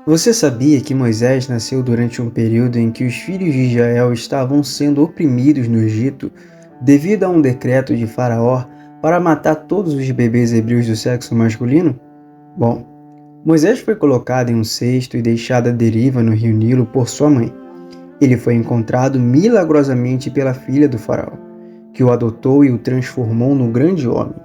Você sabia que Moisés nasceu durante um período em que os filhos de Israel estavam sendo oprimidos no Egito devido a um decreto de Faraó para matar todos os bebês hebreus do sexo masculino? Bom, Moisés foi colocado em um cesto e deixado à deriva no rio Nilo por sua mãe. Ele foi encontrado milagrosamente pela filha do Faraó, que o adotou e o transformou num grande homem.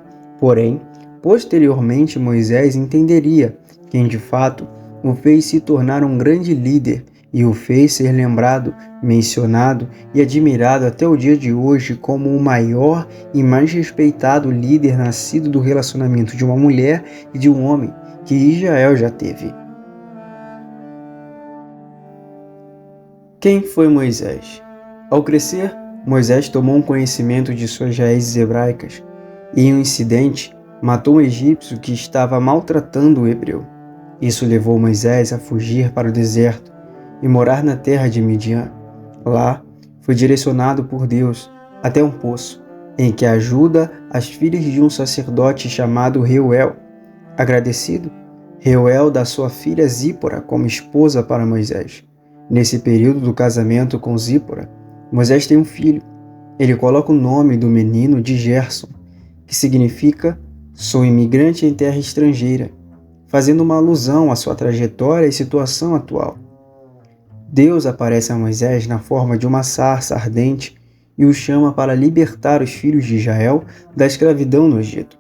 Porém, posteriormente Moisés entenderia quem de fato o fez se tornar um grande líder e o fez ser lembrado, mencionado e admirado até o dia de hoje como o maior e mais respeitado líder nascido do relacionamento de uma mulher e de um homem que Israel já teve. Quem foi Moisés? Ao crescer, Moisés tomou um conhecimento de suas raízes hebraicas e, em um incidente, matou um egípcio que estava maltratando o hebreu. Isso levou Moisés a fugir para o deserto e morar na terra de Midian. Lá, foi direcionado por Deus até um poço, em que ajuda as filhas de um sacerdote chamado Reuel. Agradecido, Reuel dá sua filha Zípora como esposa para Moisés. Nesse período do casamento com Zípora, Moisés tem um filho. Ele coloca o nome do menino de Gerson, que significa "sou imigrante em terra estrangeira", fazendo uma alusão à sua trajetória e situação atual. Deus aparece a Moisés na forma de uma sarça ardente e o chama para libertar os filhos de Israel da escravidão no Egito.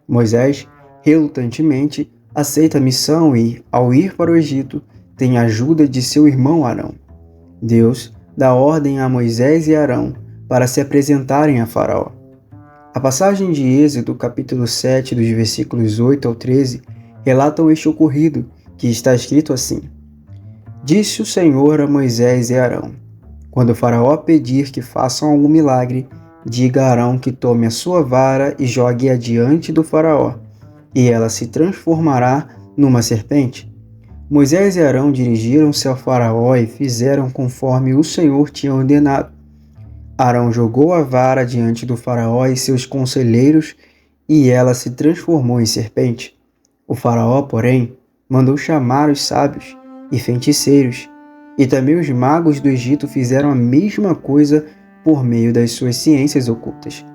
Moisés, relutantemente, aceita a missão e, ao ir para o Egito, tem a ajuda de seu irmão Arão. Deus dá ordem a Moisés e Arão para se apresentarem a Faraó. A passagem de Êxodo, capítulo 7, dos versículos 8 ao 13, relatam este ocorrido, que está escrito assim: Disse o Senhor a Moisés e Arão: Quando o Faraó pedir que façam algum milagre, diga a Arão que tome a sua vara e jogue-a diante do Faraó, e ela se transformará numa serpente. Moisés e Arão dirigiram-se ao Faraó e fizeram conforme o Senhor tinha ordenado. Arão jogou a vara diante do Faraó e seus conselheiros, e ela se transformou em serpente. O Faraó, porém, mandou chamar os sábios e feiticeiros, e também os magos do Egito fizeram a mesma coisa por meio das suas ciências ocultas.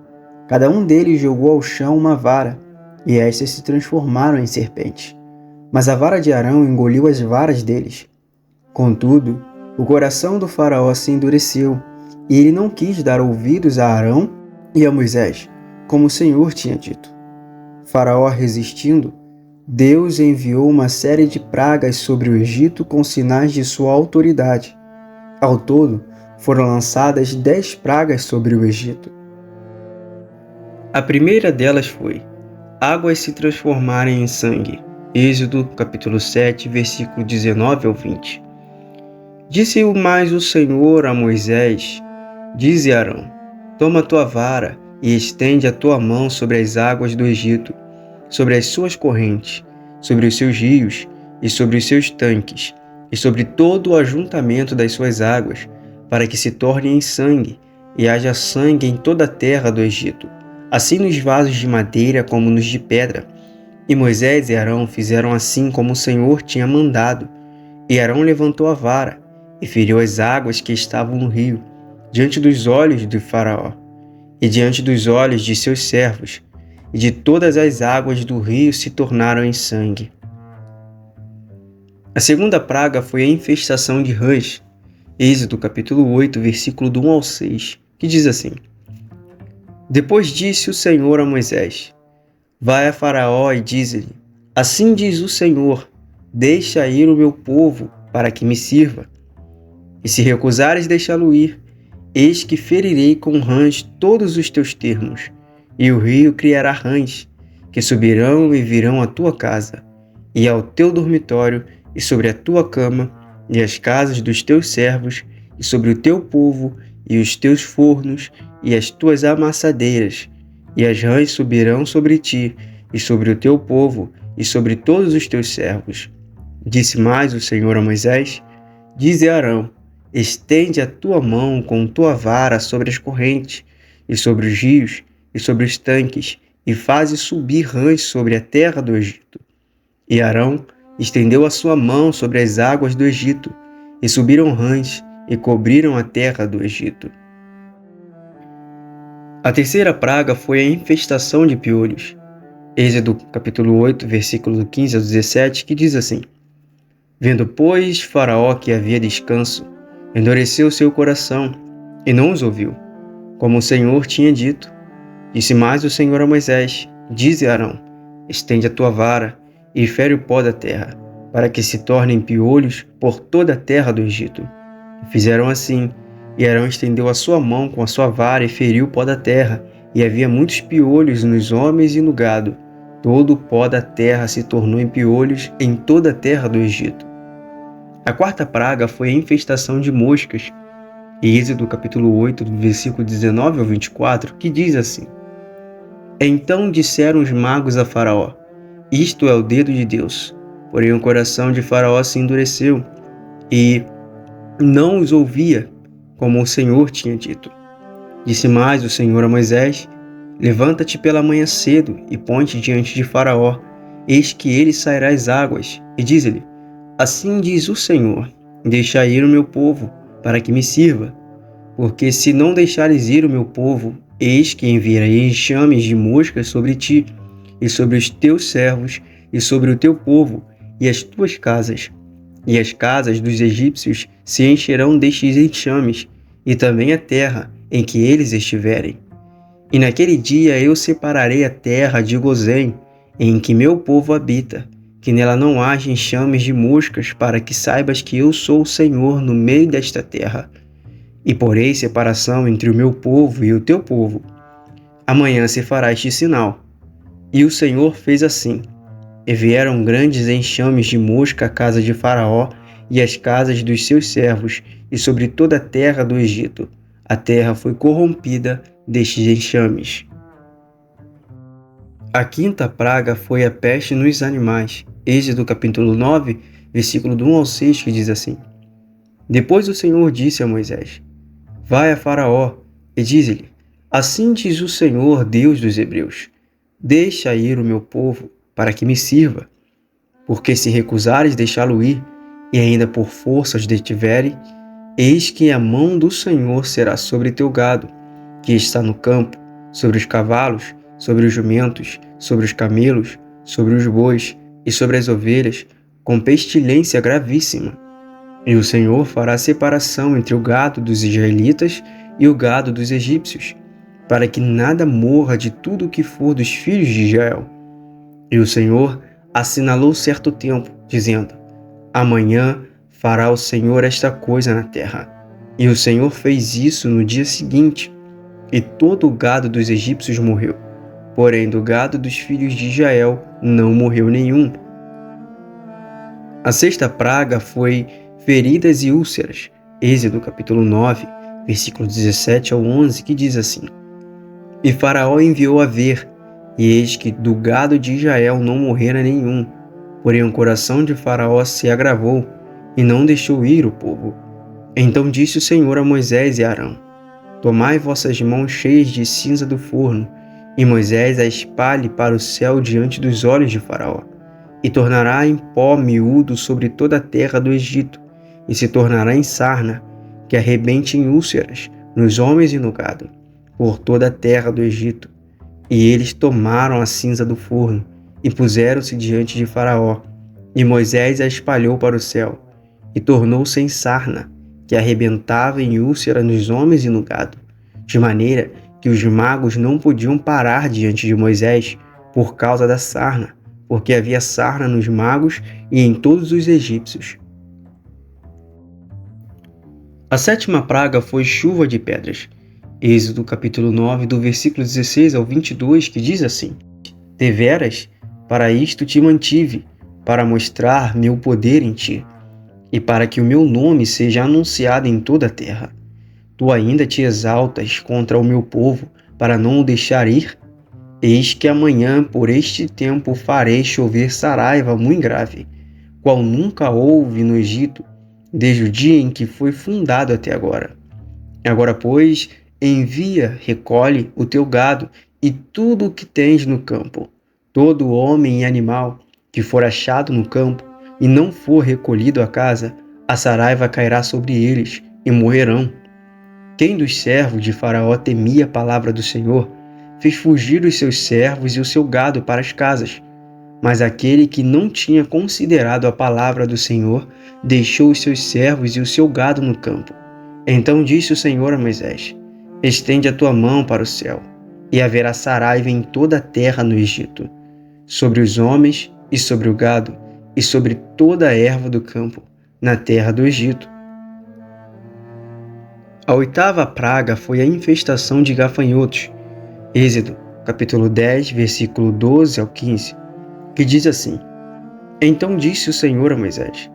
Cada um deles jogou ao chão uma vara, e estas se transformaram em serpentes. Mas a vara de Arão engoliu as varas deles. Contudo, o coração do Faraó se endureceu, e ele não quis dar ouvidos a Arão e a Moisés, como o Senhor tinha dito. Faraó resistindo, Deus enviou uma série de pragas sobre o Egito com sinais de sua autoridade. Ao todo, foram lançadas 10 pragas sobre o Egito. A primeira delas foi: águas se transformarem em sangue. Êxodo, capítulo 7, versículo 19 ao 20. Disse mais o Senhor a Moisés: Dize a Arão: Toma tua vara e estende a tua mão sobre as águas do Egito, sobre as suas correntes, sobre os seus rios e sobre os seus tanques, e sobre todo o ajuntamento das suas águas, para que se tornem em sangue, e haja sangue em toda a terra do Egito, assim nos vasos de madeira como nos de pedra. E Moisés e Arão fizeram assim como o Senhor tinha mandado. E Arão levantou a vara e feriu as águas que estavam no rio, diante dos olhos de Faraó, e diante dos olhos de seus servos, e de todas as águas do rio se tornaram em sangue. A segunda praga foi a infestação de rãs. Êxodo capítulo 8, versículo do 1 ao 6, que diz assim: Depois disse o Senhor a Moisés: Vai a Faraó e dize-lhe: Assim diz o Senhor, deixa ir o meu povo para que me sirva. E se recusares deixá-lo ir, eis que ferirei com rãs todos os teus termos, e o rio criará rãs, que subirão e virão à tua casa, e ao teu dormitório, e sobre a tua cama, e as casas dos teus servos, e sobre o teu povo, e os teus fornos, e as tuas amassadeiras, e as rãs subirão sobre ti, e sobre o teu povo, e sobre todos os teus servos. Disse mais o Senhor a Moisés: Dize a Arão: Estende a tua mão com tua vara sobre as correntes, e sobre os rios, e sobre os tanques, e faze subir rãs sobre a terra do Egito. E Arão estendeu a sua mão sobre as águas do Egito, e subiram rãs e cobriram a terra do Egito. A terceira praga foi a infestação de piolhos. Êxodo capítulo 8, versículo 15 a 17, que diz assim: Vendo, pois, Faraó que havia descanso, endureceu seu coração e não os ouviu, como o Senhor tinha dito. Disse mais o Senhor a Moisés: Dize a Arão: Estende a tua vara e fere o pó da terra, para que se tornem piolhos por toda a terra do Egito. E fizeram assim, e Arão estendeu a sua mão com a sua vara e feriu o pó da terra, e havia muitos piolhos nos homens e no gado. Todo o pó da terra se tornou em piolhos em toda a terra do Egito. A quarta praga foi a infestação de moscas. Êxodo capítulo 8, do versículo 19 ao 24, que diz assim: Então disseram os magos a Faraó: Isto é o dedo de Deus. Porém o coração de Faraó se endureceu e não os ouvia, como o Senhor tinha dito. Disse mais o Senhor a Moisés: Levanta-te pela manhã cedo e põe-te diante de Faraó. Eis que ele sairá às águas. E diz-lhe: Assim diz o Senhor: Deixa ir o meu povo, para que me sirva. Porque se não deixares ir o meu povo, eis que enviarei enxames de moscas sobre ti, e sobre os teus servos, e sobre o teu povo, e as tuas casas. E as casas dos egípcios se encherão destes enxames, e também a terra em que eles estiverem. E naquele dia eu separarei a terra de Gozém, em que meu povo habita, que nela não haja enxames de moscas, para que saibas que eu sou o Senhor no meio desta terra. E porei separação entre o meu povo e o teu povo. Amanhã se fará este sinal. E o Senhor fez assim. E vieram grandes enxames de mosca à casa de Faraó e às casas dos seus servos, e sobre toda a terra do Egito. A terra foi corrompida destes enxames. A quinta praga foi a peste nos animais. Êxodo capítulo 9, versículo do 1 ao 6, que diz assim: Depois o Senhor disse a Moisés: Vai a Faraó e diz-lhe: Assim diz o Senhor, Deus dos Hebreus: Deixa ir o meu povo, para que me sirva. Porque se recusares deixá-lo ir, e ainda por força os detiverem, eis que a mão do Senhor será sobre teu gado, que está no campo, sobre os cavalos, sobre os jumentos, sobre os camelos, sobre os bois e sobre as ovelhas, com pestilência gravíssima. E o Senhor fará separação entre o gado dos israelitas e o gado dos egípcios, para que nada morra de tudo o que for dos filhos de Israel. E o Senhor assinalou certo tempo, dizendo: Amanhã fará o Senhor esta coisa na terra. E o Senhor fez isso no dia seguinte, e todo o gado dos egípcios morreu. Porém, do gado dos filhos de Israel não morreu nenhum. A sexta praga foi feridas e úlceras. Êxodo capítulo 9, versículo 17 ao 11, que diz assim: E Faraó enviou a ver, e eis que do gado de Israel não morrera nenhum. Porém o coração de Faraó se agravou, e não deixou ir o povo. Então disse o Senhor a Moisés e a Arão: Tomai vossas mãos cheias de cinza do forno, e Moisés a espalhe para o céu diante dos olhos de Faraó, e tornará em pó miúdo sobre toda a terra do Egito, e se tornará em sarna, que arrebente em úlceras nos homens e no gado, por toda a terra do Egito. E eles tomaram a cinza do forno, e puseram-se diante de Faraó, e Moisés a espalhou para o céu, e tornou-se em sarna, que arrebentava em úlcera nos homens e no gado, de maneira que os magos não podiam parar diante de Moisés por causa da sarna, porque havia sarna nos magos e em todos os egípcios. A sétima praga foi chuva de pedras. Êxodo capítulo 9, do versículo 16 ao 22, que diz assim: Deveras, para isto te mantive, para mostrar meu poder em ti, e para que o meu nome seja anunciado em toda a terra. Tu ainda te exaltas contra o meu povo, para não o deixar ir? Eis que amanhã, por este tempo, farei chover saraiva muito grave, qual nunca houve no Egito, desde o dia em que foi fundado até agora. Agora, pois, envia, recolhe o teu gado e tudo o que tens no campo, todo homem e animal que for achado no campo, e não for recolhido à casa, a saraiva cairá sobre eles e morrerão. Quem dos servos de Faraó temia a palavra do Senhor, fez fugir os seus servos e o seu gado para as casas. Mas aquele que não tinha considerado a palavra do Senhor, deixou os seus servos e o seu gado no campo. Então disse o Senhor a Moisés: Estende a tua mão para o céu, e haverá saraiva em toda a terra no Egito, sobre os homens e sobre o gado, e sobre toda a erva do campo, na terra do Egito. A oitava praga foi a infestação de gafanhotos. Êxodo, capítulo 10, versículo 12 ao 15, que diz assim: Então disse o Senhor a Moisés: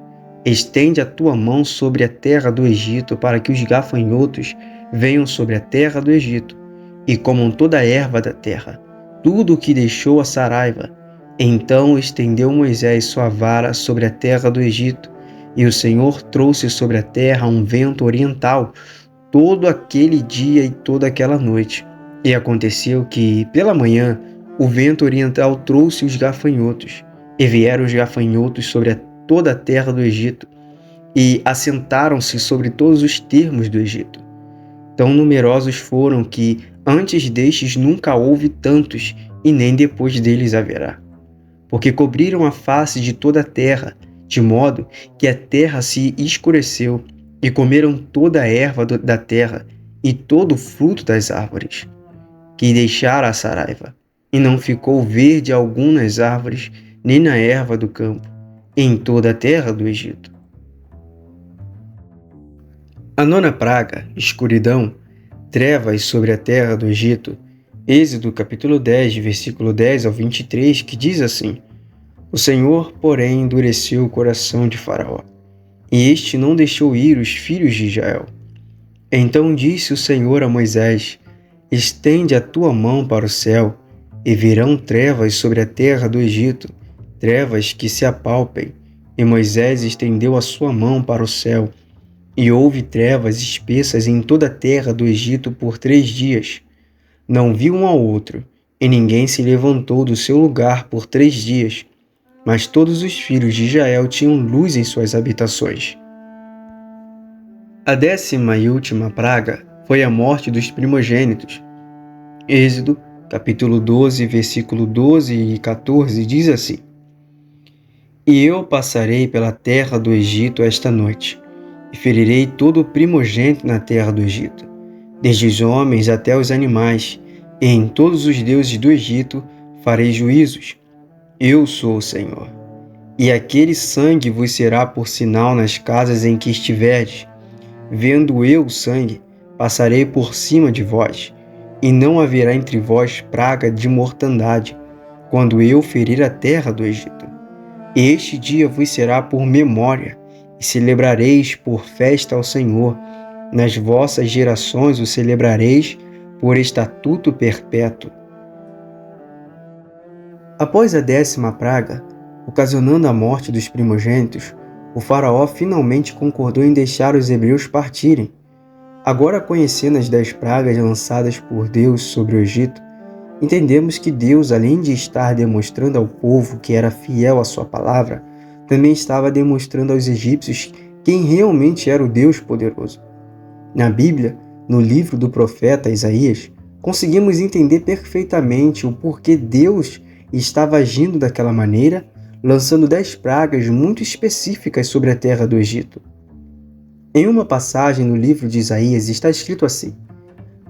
Estende a tua mão sobre a terra do Egito, para que os gafanhotos venham sobre a terra do Egito, e comam toda a erva da terra, tudo o que deixou a saraiva. Então estendeu Moisés sua vara sobre a terra do Egito, e o Senhor trouxe sobre a terra um vento oriental, todo aquele dia e toda aquela noite. E aconteceu que, pela manhã, o vento oriental trouxe os gafanhotos, e vieram os gafanhotos sobre toda a terra do Egito, e assentaram-se sobre todos os termos do Egito. Tão numerosos foram que, antes destes nunca houve tantos, e nem depois deles haverá. Porque cobriram a face de toda a terra, de modo que a terra se escureceu, e comeram toda a erva da terra e todo o fruto das árvores, que deixara a saraiva, e não ficou verde algum nas árvores, nem na erva do campo, em toda a terra do Egito. A nona praga, escuridão, trevas sobre a terra do Egito. Êxodo capítulo 10, versículo 10 ao 23, que diz assim: O Senhor, porém, endureceu o coração de Faraó, e este não deixou ir os filhos de Israel. Então disse o Senhor a Moisés: Estende a tua mão para o céu, e virão trevas sobre a terra do Egito, trevas que se apalpem. E Moisés estendeu a sua mão para o céu, e houve trevas espessas em toda a terra do Egito por 3 dias. Não viu um ao outro, e ninguém se levantou do seu lugar por 3 dias. Mas todos os filhos de Israel tinham luz em suas habitações. A 10ª e última praga foi a morte dos primogênitos. Êxodo, capítulo 12, versículo 12 e 14, diz assim: E eu passarei pela terra do Egito esta noite, e ferirei todo o primogênito na terra do Egito, desde os homens até os animais, e em todos os deuses do Egito farei juízos. Eu sou o Senhor. E aquele sangue vos será por sinal nas casas em que estiverdes. Vendo eu o sangue, passarei por cima de vós, e não haverá entre vós praga de mortandade, quando eu ferir a terra do Egito. Este dia vos será por memória, e celebrareis por festa ao Senhor. Nas vossas gerações o celebrareis por estatuto perpétuo. Após a 10ª praga, ocasionando a morte dos primogênitos, o faraó finalmente concordou em deixar os hebreus partirem. Agora, conhecendo as 10 pragas lançadas por Deus sobre o Egito, entendemos que Deus, além de estar demonstrando ao povo que era fiel à sua palavra, também estava demonstrando aos egípcios quem realmente era o Deus poderoso. Na Bíblia, no livro do profeta Isaías, conseguimos entender perfeitamente o porquê Deus estava agindo daquela maneira, lançando 10 pragas muito específicas sobre a terra do Egito. Em uma passagem no livro de Isaías está escrito assim: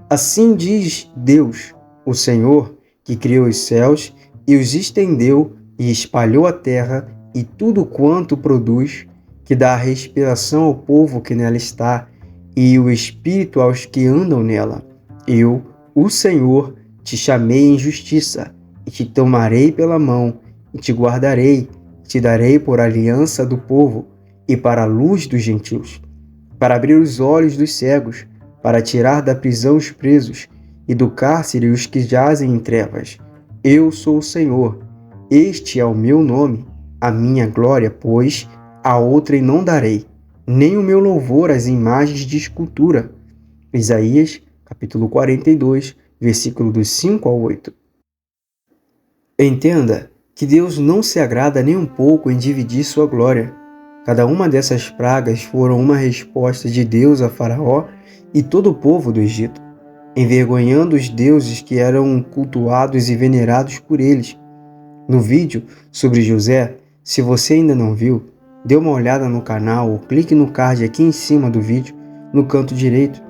Assim diz Deus, o Senhor, que criou os céus e os estendeu e espalhou a terra e tudo quanto produz, que dá a respiração ao povo que nela está e o espírito aos que andam nela. Eu, o Senhor, te chamei em justiça, e te tomarei pela mão, e te guardarei, e te darei por aliança do povo, e para a luz dos gentios, para abrir os olhos dos cegos, para tirar da prisão os presos, e do cárcere os que jazem em trevas. Eu sou o Senhor, este é o meu nome, a minha glória, pois a outrem não darei, nem o meu louvor às imagens de escultura. Isaías, capítulo 42, versículo dos 5 ao 8. Entenda que Deus não se agrada nem um pouco em dividir sua glória. Cada uma dessas pragas foram uma resposta de Deus a Faraó e todo o povo do Egito, envergonhando os deuses que eram cultuados e venerados por eles. No vídeo sobre José, se você ainda não viu, dê uma olhada no canal ou clique no card aqui em cima do vídeo, no canto direito.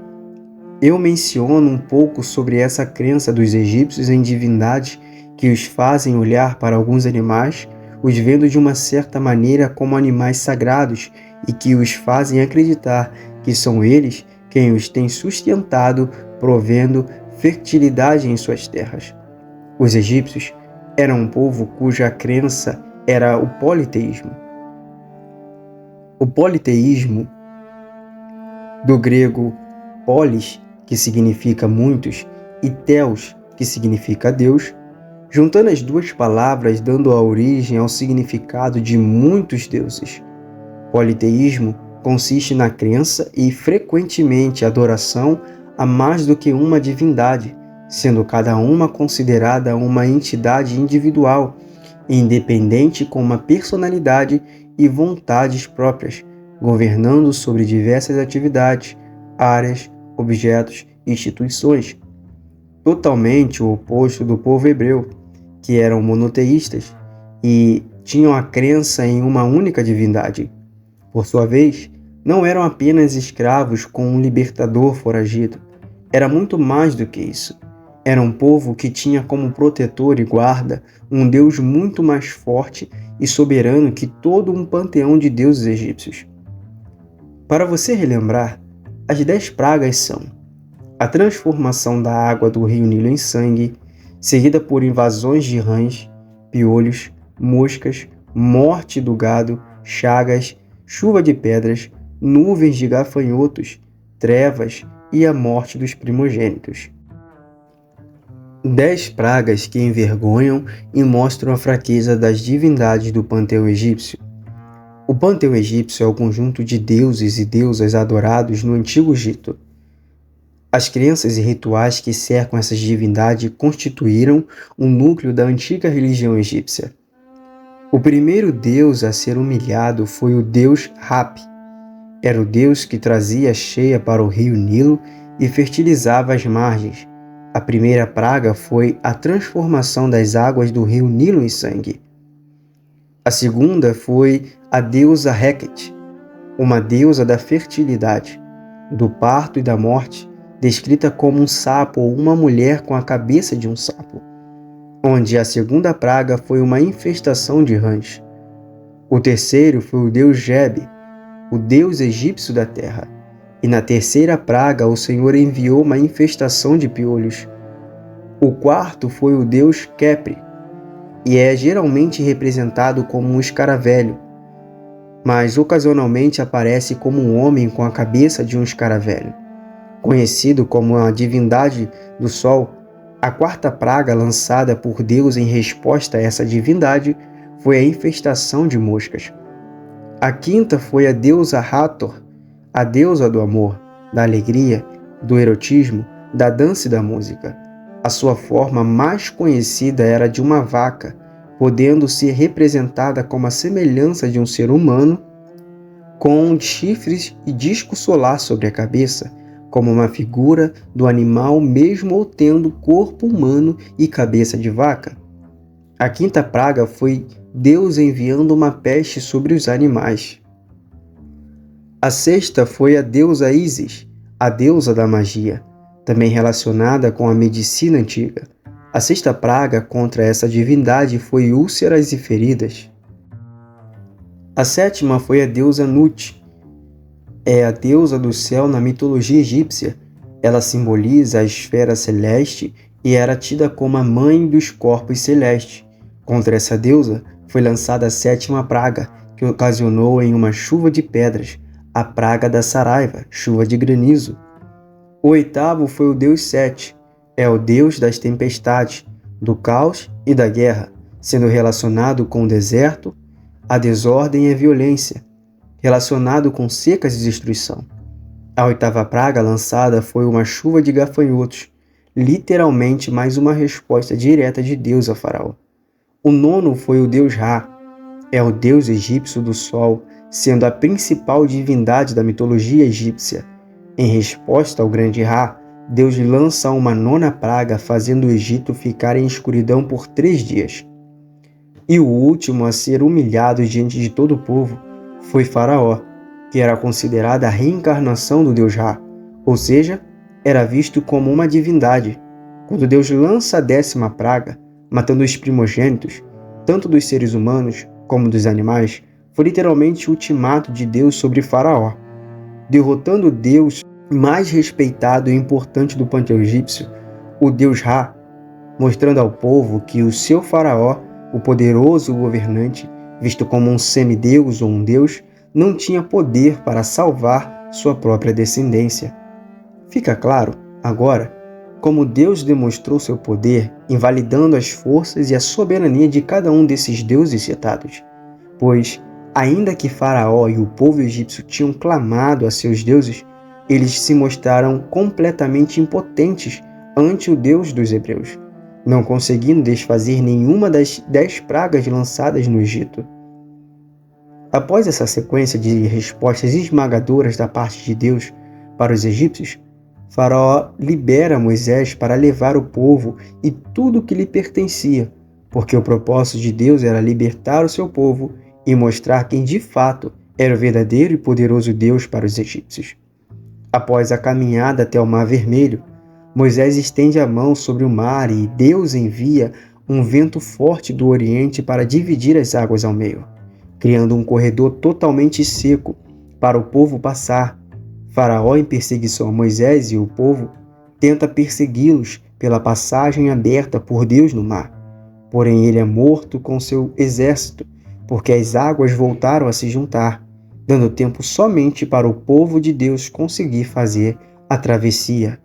Eu menciono um pouco sobre essa crença dos egípcios em divindades que os fazem olhar para alguns animais, os vendo de uma certa maneira como animais sagrados e que os fazem acreditar que são eles quem os tem sustentado, provendo fertilidade em suas terras. Os egípcios eram um povo cuja crença era o politeísmo. O politeísmo, do grego polis, que significa muitos, e theos, que significa Deus, juntando as duas palavras dando a origem ao significado de muitos deuses. Politeísmo consiste na crença e, frequentemente, adoração a mais do que uma divindade, sendo cada uma considerada uma entidade individual, independente com uma personalidade e vontades próprias, governando sobre diversas atividades, áreas, objetos e instituições. Totalmente o oposto do povo hebreu, que eram monoteístas e tinham a crença em uma única divindade. Por sua vez, não eram apenas escravos com um libertador foragido. Era muito mais do que isso. Era um povo que tinha como protetor e guarda um Deus muito mais forte e soberano que todo um panteão de deuses egípcios. Para você relembrar, as 10 pragas são a transformação da água do rio Nilo em sangue, seguida por invasões de rãs, piolhos, moscas, morte do gado, chagas, chuva de pedras, nuvens de gafanhotos, trevas e a morte dos primogênitos. 10 pragas que envergonham e mostram a fraqueza das divindades do panteão egípcio. O panteão egípcio é o conjunto de deuses e deusas adorados no Antigo Egito. As crenças e rituais que cercam essas divindades constituíram o núcleo da antiga religião egípcia. O primeiro deus a ser humilhado foi o deus Hapi. Era o deus que trazia cheia para o rio Nilo e fertilizava as margens. A primeira praga foi a transformação das águas do rio Nilo em sangue. A segunda foi a deusa Heket, uma deusa da fertilidade, do parto e da morte, descrita como um sapo ou uma mulher com a cabeça de um sapo, onde a segunda praga foi uma infestação de rãs. O terceiro foi o deus Geb, o deus egípcio da terra, e na terceira praga o Senhor enviou uma infestação de piolhos. O quarto foi o deus Khepri, e é geralmente representado como um escaravelho, mas ocasionalmente aparece como um homem com a cabeça de um escaravelho. Conhecido como a divindade do sol, a quarta praga lançada por Deus em resposta a essa divindade foi a infestação de moscas. A quinta foi a deusa Hathor, a deusa do amor, da alegria, do erotismo, da dança e da música. A sua forma mais conhecida era de uma vaca, podendo ser representada como a semelhança de um ser humano, com chifres e disco solar sobre a cabeça, como uma figura do animal mesmo ou tendo corpo humano e cabeça de vaca. A quinta praga foi Deus enviando uma peste sobre os animais. A sexta foi a deusa Ísis, a deusa da magia, também relacionada com a medicina antiga. A sexta praga contra essa divindade foi úlceras e feridas. A sétima foi a deusa Nut. É a deusa do céu na mitologia egípcia. Ela simboliza a esfera celeste e era tida como a mãe dos corpos celestes. Contra essa deusa foi lançada a sétima praga, que ocasionou em uma chuva de pedras, a praga da Saraiva, chuva de granizo. O oitavo foi o deus Sete. É o deus das tempestades, do caos e da guerra, sendo relacionado com o deserto, a desordem e a violência, relacionado com secas e destruição. A oitava praga lançada foi uma chuva de gafanhotos, literalmente mais uma resposta direta de Deus a Faraó. O nono foi o deus Ra, é o deus egípcio do sol, sendo a principal divindade da mitologia egípcia. Em resposta ao grande Ra, Deus lança uma nona praga, fazendo o Egito ficar em escuridão por 3 dias. E o último a ser humilhado diante de todo o povo foi Faraó, que era considerada a reencarnação do deus Ra, ou seja, era visto como uma divindade. Quando Deus lança a 10ª praga, matando os primogênitos, tanto dos seres humanos como dos animais, foi literalmente o ultimato de Deus sobre Faraó, derrotando o deus mais respeitado e importante do panteão egípcio, o deus Ra, mostrando ao povo que o seu Faraó, o poderoso governante, visto como um semideus ou um deus, não tinha poder para salvar sua própria descendência. Fica claro, agora, como Deus demonstrou seu poder, invalidando as forças e a soberania de cada um desses deuses citados. Pois, ainda que Faraó e o povo egípcio tinham clamado a seus deuses, eles se mostraram completamente impotentes ante o Deus dos hebreus, não conseguindo desfazer nenhuma das 10 pragas lançadas no Egito. Após essa sequência de respostas esmagadoras da parte de Deus para os egípcios, Faraó libera Moisés para levar o povo e tudo o que lhe pertencia, porque o propósito de Deus era libertar o seu povo e mostrar quem de fato era o verdadeiro e poderoso Deus para os egípcios. Após a caminhada até o Mar Vermelho, Moisés estende a mão sobre o mar e Deus envia um vento forte do Oriente para dividir as águas ao meio, criando um corredor totalmente seco para o povo passar. Faraó, em perseguição a Moisés e o povo, tenta persegui-los pela passagem aberta por Deus no mar. Porém, ele é morto com seu exército, porque as águas voltaram a se juntar, dando tempo somente para o povo de Deus conseguir fazer a travessia.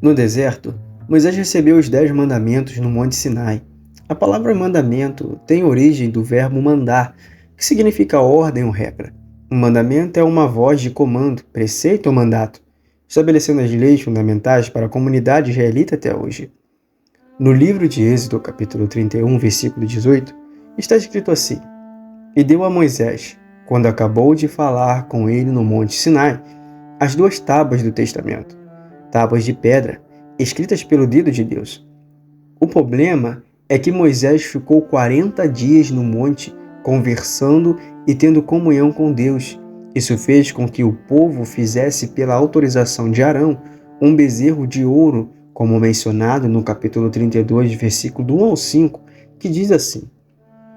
No deserto, Moisés recebeu os 10 mandamentos no Monte Sinai. A palavra mandamento tem origem do verbo mandar, que significa ordem ou regra. Um mandamento é uma voz de comando, preceito ou mandato, estabelecendo as leis fundamentais para a comunidade israelita até hoje. No livro de Êxodo, capítulo 31, versículo 18, está escrito assim: E deu a Moisés, quando acabou de falar com ele no Monte Sinai, as 2 tábuas do testamento, tábuas de pedra, escritas pelo dedo de Deus. O problema é que Moisés ficou 40 dias no monte conversando e tendo comunhão com Deus. Isso fez com que o povo fizesse, pela autorização de Arão, um bezerro de ouro, como mencionado no capítulo 32, versículo do 1 ao 5, que diz assim: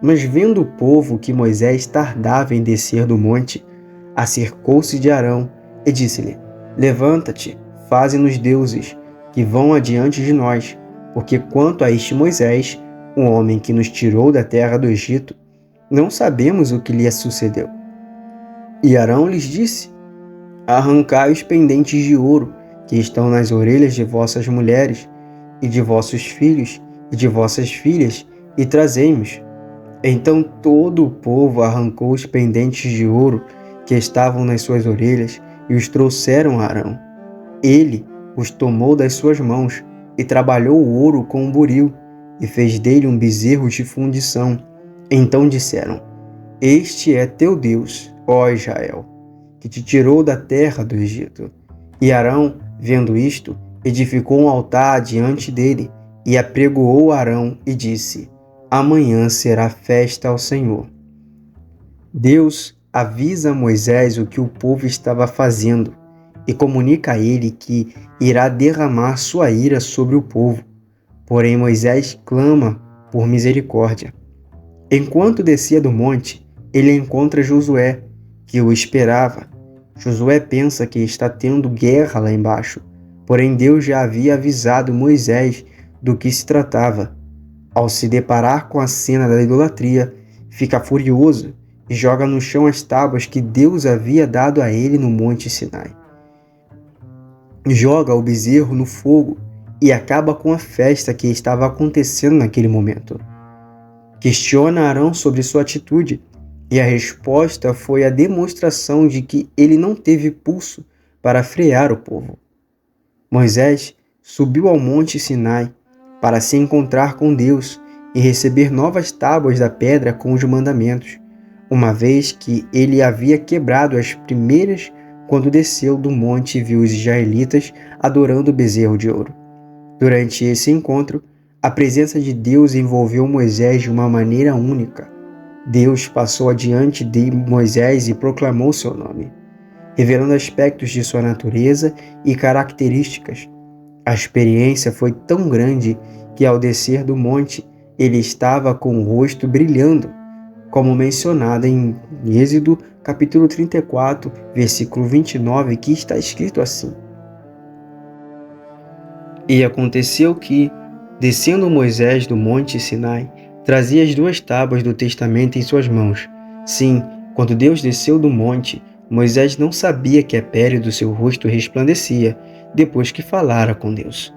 Mas vendo o povo que Moisés tardava em descer do monte, acercou-se de Arão e disse-lhe: Levanta-te, faze-nos deuses, que vão adiante de nós, porque quanto a este Moisés, o homem que nos tirou da terra do Egito, não sabemos o que lhe sucedeu. E Arão lhes disse: Arrancai os pendentes de ouro que estão nas orelhas de vossas mulheres, e de vossos filhos, e de vossas filhas, e trazei-mos. Então todo o povo arrancou os pendentes de ouro que estavam nas suas orelhas e os trouxeram a Arão. Ele os tomou das suas mãos e trabalhou o ouro com um buril e fez dele um bezerro de fundição. Então disseram: Este é teu Deus, ó Israel, que te tirou da terra do Egito. E Arão, vendo isto, edificou um altar diante dele e apregoou Arão e disse: Amanhã será festa ao Senhor. Deus avisa a Moisés o que o povo estava fazendo e comunica a ele que irá derramar sua ira sobre o povo. Porém, Moisés clama por misericórdia. Enquanto descia do monte, ele encontra Josué, que o esperava. Josué pensa que está tendo guerra lá embaixo, porém Deus já havia avisado Moisés do que se tratava. Ao se deparar com a cena da idolatria, fica furioso e joga no chão as tábuas que Deus havia dado a ele no Monte Sinai. Joga o bezerro no fogo e acaba com a festa que estava acontecendo naquele momento. Questiona Arão sobre sua atitude, e a resposta foi a demonstração de que ele não teve pulso para frear o povo. Moisés subiu ao Monte Sinai, para se encontrar com Deus e receber novas tábuas da pedra com os mandamentos, uma vez que ele havia quebrado as primeiras quando desceu do monte e viu os israelitas adorando o bezerro de ouro. Durante esse encontro, a presença de Deus envolveu Moisés de uma maneira única. Deus passou adiante de Moisés e proclamou seu nome, revelando aspectos de sua natureza e características. A experiência foi tão grande que, ao descer do monte, ele estava com o rosto brilhando, como mencionado em Êxodo capítulo 34, versículo 29, que está escrito assim: E aconteceu que, descendo Moisés do monte Sinai, trazia as 2 tábuas do testamento em suas mãos. Sim, quando Deus desceu do monte, Moisés não sabia que a pele do seu rosto resplandecia, depois que falara com Deus.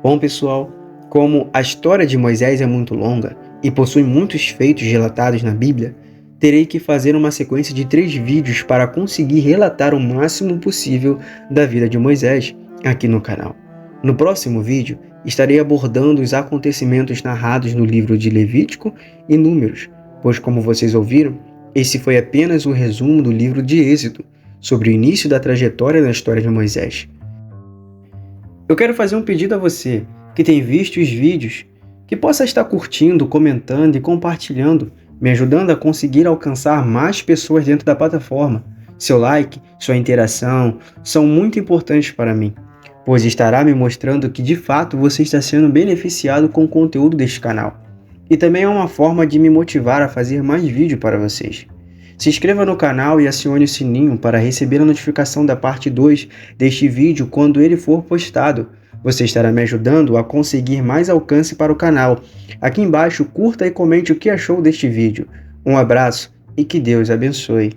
Bom, pessoal, como a história de Moisés é muito longa e possui muitos feitos relatados na Bíblia, terei que fazer uma sequência de 3 vídeos para conseguir relatar o máximo possível da vida de Moisés aqui no canal. No próximo vídeo, estarei abordando os acontecimentos narrados no livro de Levítico e Números, pois, como vocês ouviram, esse foi apenas um resumo do livro de Êxodo, sobre o início da trajetória na história de Moisés. Eu quero fazer um pedido a você, que tem visto os vídeos, que possa estar curtindo, comentando e compartilhando, me ajudando a conseguir alcançar mais pessoas dentro da plataforma. Seu like, sua interação são muito importantes para mim, pois estará me mostrando que de fato você está sendo beneficiado com o conteúdo deste canal. E também é uma forma de me motivar a fazer mais vídeos para vocês. Se inscreva no canal e acione o sininho para receber a notificação da parte 2 deste vídeo quando ele for postado. Você estará me ajudando a conseguir mais alcance para o canal. Aqui embaixo, curta e comente o que achou deste vídeo. Um abraço e que Deus abençoe.